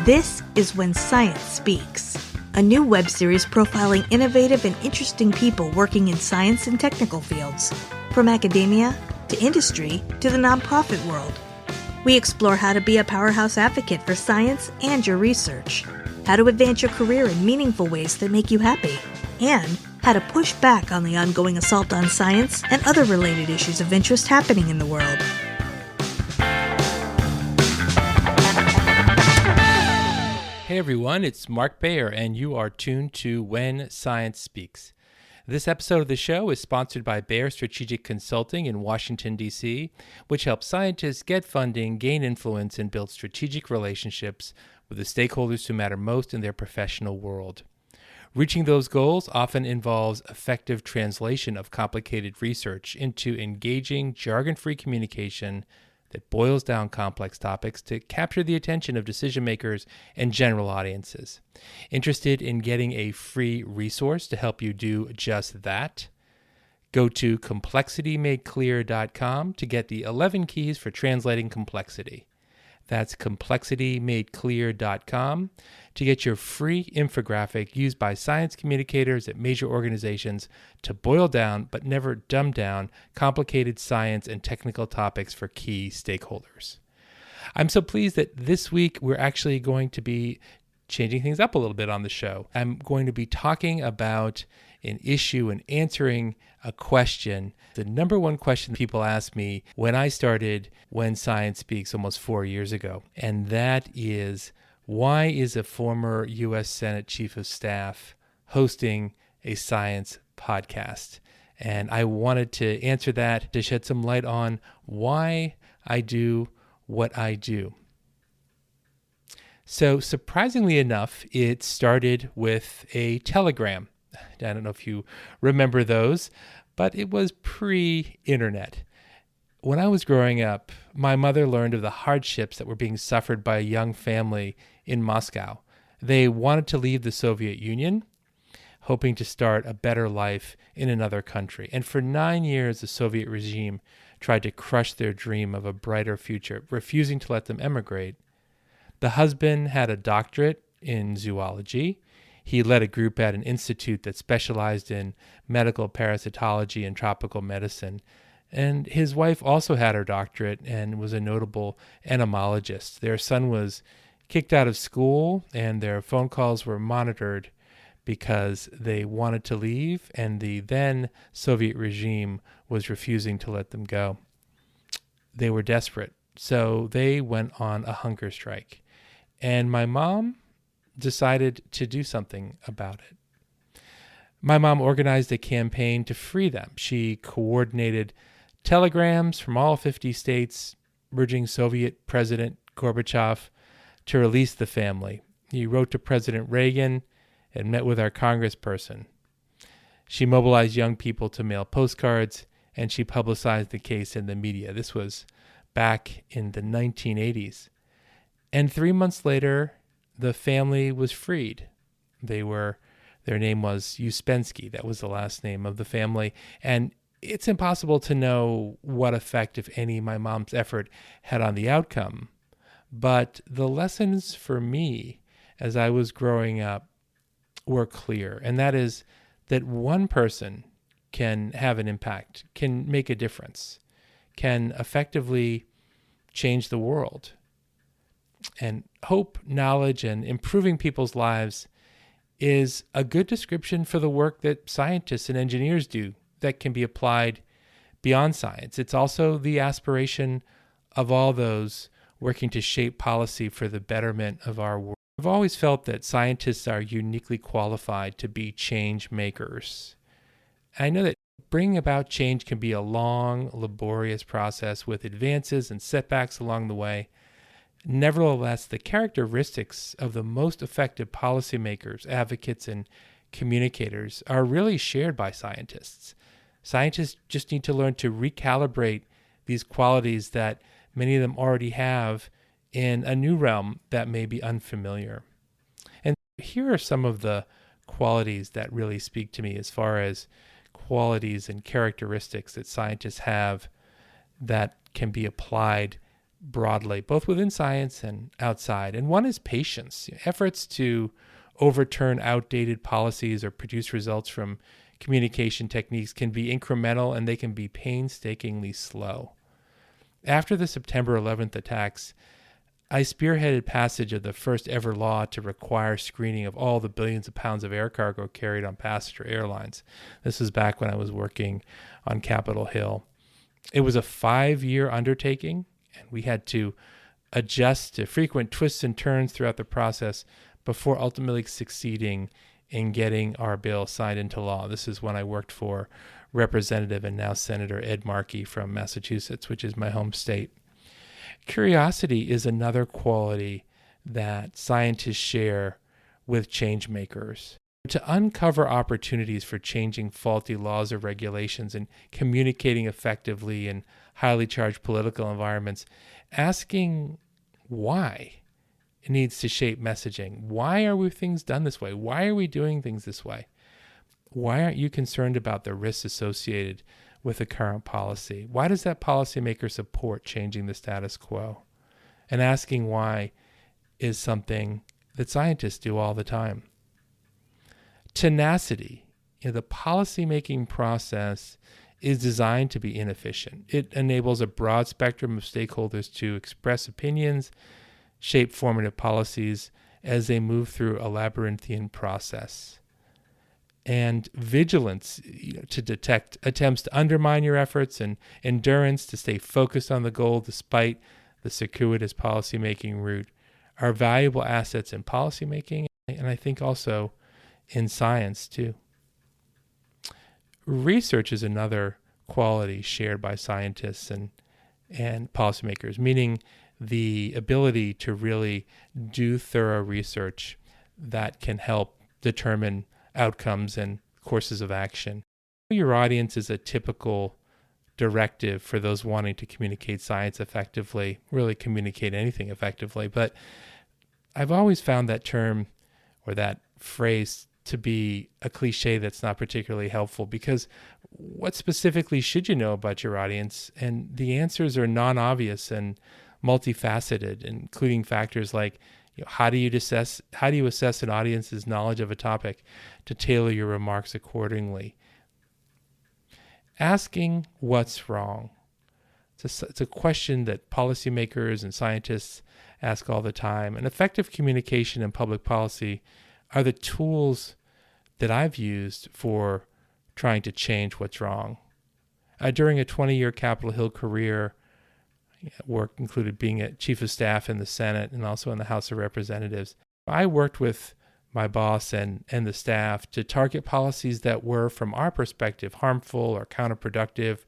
This is When Science Speaks, a new web series profiling innovative and interesting people working in science and technical fields, from academia to industry to the nonprofit world. We explore how to be a powerhouse advocate for science and your research, how to advance your career in meaningful ways that make you happy, and how to push back on the ongoing assault on science and other related issues of interest happening in the world. Hey everyone, it's Mark Bayer, and you are tuned to When Science Speaks. This episode of the show is sponsored by Bayer Strategic Consulting in Washington, D.C., which helps scientists get funding, gain influence, and build strategic relationships with the stakeholders who matter most in their professional world. Reaching those goals often involves effective translation of complicated research into engaging, jargon-free communication that boils down complex topics to capture the attention of decision makers and general audiences. Interested in getting a free resource to help you do just that? Go to complexitymadeclear.com to get the 11 keys for translating complexity. That's complexitymadeclear.com to get your free infographic used by science communicators at major organizations to boil down, but never dumb down, complicated science and technical topics for key stakeholders. I'm so pleased that this week we're actually going to be changing things up a little bit on the show. I'm going to be talking about an issue and answering a question. The number one question people ask me when I started When Science Speaks almost 4 years ago, and that is, why is a former U.S. Senate Chief of Staff hosting a science podcast? And I wanted to answer that to shed some light on why I do what I do. So surprisingly enough, it started with a telegram. I don't know if you remember those, but it was pre-internet. When I was growing up, my mother learned of the hardships that were being suffered by a young family in Moscow. They wanted to leave the Soviet Union, hoping to start a better life in another country. And for 9 years, the Soviet regime tried to crush their dream of a brighter future, refusing to let them emigrate. The husband had a doctorate in zoology. He led a group at an institute that specialized in medical parasitology and tropical medicine. And his wife also had her doctorate and was a notable entomologist. Their son was kicked out of school, and their phone calls were monitored because they wanted to leave, and the then Soviet regime was refusing to let them go. They were desperate, so they went on a hunger strike. And my mom decided to do something about it. My mom organized a campaign to free them. She coordinated telegrams from all 50 states urging Soviet President Gorbachev to release the family. He wrote to President Reagan and met with our congressperson. She mobilized young people to mail postcards, and she publicized the case in the media. This was back in the 1980s. And 3 months later, the family was freed. Their name was Uspensky. That was the last name of the family. And it's impossible to know what effect, if any, my mom's effort had on the outcome. But the lessons for me as I was growing up were clear. And that is that one person can have an impact, can make a difference, can effectively change the world. And hope, knowledge, and improving people's lives is a good description for the work that scientists and engineers do that can be applied beyond science. It's also the aspiration of all those working to shape policy for the betterment of our world. I've always felt that scientists are uniquely qualified to be change makers. I know that bringing about change can be a long, laborious process with advances and setbacks along the way. Nevertheless, the characteristics of the most effective policymakers, advocates, and communicators are really shared by scientists. Scientists just need to learn to recalibrate these qualities that many of them already have in a new realm that may be unfamiliar. And here are some of the qualities that really speak to me as far as qualities and characteristics that scientists have that can be applied broadly, both within science and outside. And one is patience. Efforts to overturn outdated policies or produce results from communication techniques can be incremental and they can be painstakingly slow. After the September 11th attacks, I spearheaded passage of the first ever law to require screening of all the billions of pounds of air cargo carried on passenger airlines. This was back when I was working on Capitol Hill. It was a 5-year undertaking, and we had to adjust to frequent twists and turns throughout the process before ultimately succeeding in getting our bill signed into law. This is when I worked for Representative and now Senator Ed Markey from Massachusetts, which is my home state. Curiosity is another quality that scientists share with change makers. To uncover opportunities for changing faulty laws or regulations and communicating effectively in highly charged political environments, asking why it needs to shape messaging. Why are things done this way? Why are we doing things this way? Why aren't you concerned about the risks associated with the current policy? Why does that policymaker support changing the status quo? And asking why is something that scientists do all the time. Tenacity. The policymaking process is designed to be inefficient. It enables a broad spectrum of stakeholders to express opinions, shape formative policies as they move through a labyrinthian process. And vigilance to detect attempts to undermine your efforts, and endurance to stay focused on the goal despite the circuitous policymaking route are valuable assets in policymaking, and I think also in science too. Research is another quality shared by scientists and policymakers, meaning the ability to really do thorough research that can help determine outcomes and courses of action. Your audience is a typical directive for those wanting to communicate science effectively, really communicate anything effectively. But I've always found that term or that phrase to be a cliche that's not particularly helpful, because what specifically should you know about your audience? And the answers are non-obvious and multifaceted, including factors like how do you assess an audience's knowledge of a topic to tailor your remarks accordingly? Asking what's wrong. It's a question that policymakers and scientists ask all the time. And effective communication and public policy are the tools that I've used for trying to change what's wrong. During a 20-year Capitol Hill career, work included being a chief of staff in the Senate and also in the House of Representatives. I worked with my boss and the staff to target policies that were, from our perspective, harmful or counterproductive.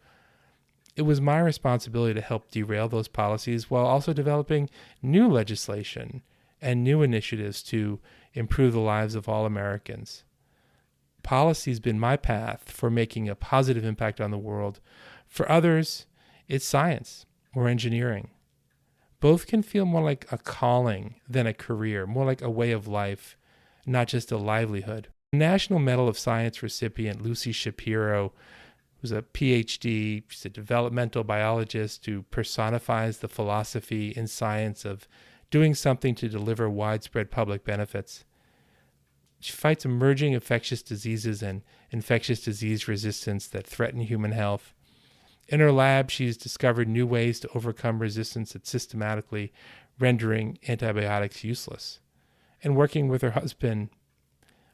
It was my responsibility to help derail those policies while also developing new legislation and new initiatives to improve the lives of all Americans. Policy's been my path for making a positive impact on the world. For others, it's science or engineering. Both can feel more like a calling than a career, more like a way of life, not just a livelihood. National Medal of Science recipient Lucy Shapiro was a PhD. She's a developmental biologist who personifies the philosophy in science of doing something to deliver widespread public benefits. She fights emerging infectious diseases and infectious disease resistance that threaten human health. In her lab, she's discovered new ways to overcome resistance that's systematically rendering antibiotics useless. And working with her husband,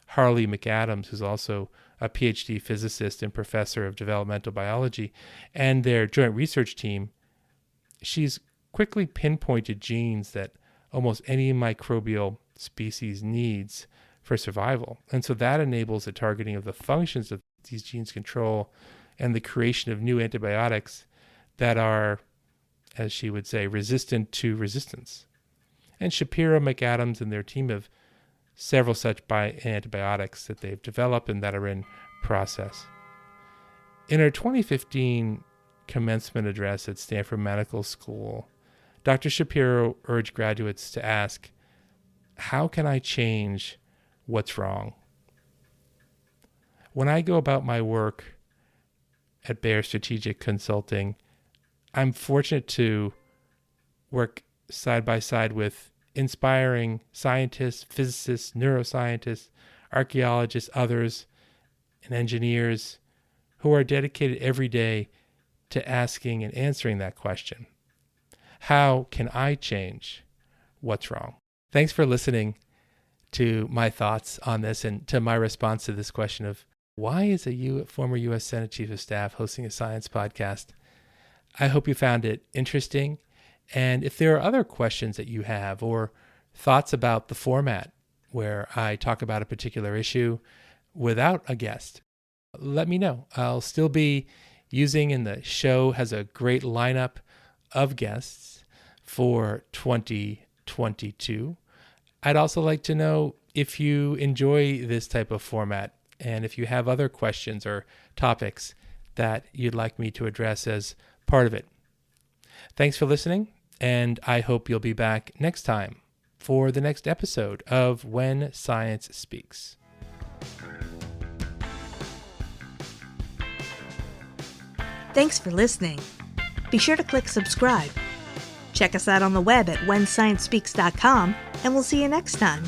Harley McAdams, who's also a PhD physicist and professor of developmental biology, and their joint research team, she's quickly pinpointed genes that almost any microbial species needs for survival. And so that enables the targeting of the functions that these genes control and the creation of new antibiotics that are, as she would say, resistant to resistance. And Shapiro, McAdams, and their team have several such antibiotics that they've developed and that are in process. In her 2015 commencement address at Stanford Medical School, Dr. Shapiro urged graduates to ask, how can I change what's wrong? When I go about my work at Bayer Strategic Consulting, I'm fortunate to work side by side with inspiring scientists, physicists, neuroscientists, archaeologists, others, and engineers who are dedicated every day to asking and answering that question. How can I change what's wrong? Thanks for listening to my thoughts on this and to my response to this question of why is a former U.S. Senate Chief of Staff hosting a science podcast? I hope you found it interesting. And if there are other questions that you have or thoughts about the format where I talk about a particular issue without a guest, let me know. I'll still be using, and the show has a great lineup of guests for 2022. I'd also like to know if you enjoy this type of format and if you have other questions or topics that you'd like me to address as part of it. Thanks for listening, and I hope you'll be back next time for the next episode of When Science Speaks. Thanks for listening. Be sure to click subscribe. Check us out on the web at whensciencespeaks.com, and we'll see you next time.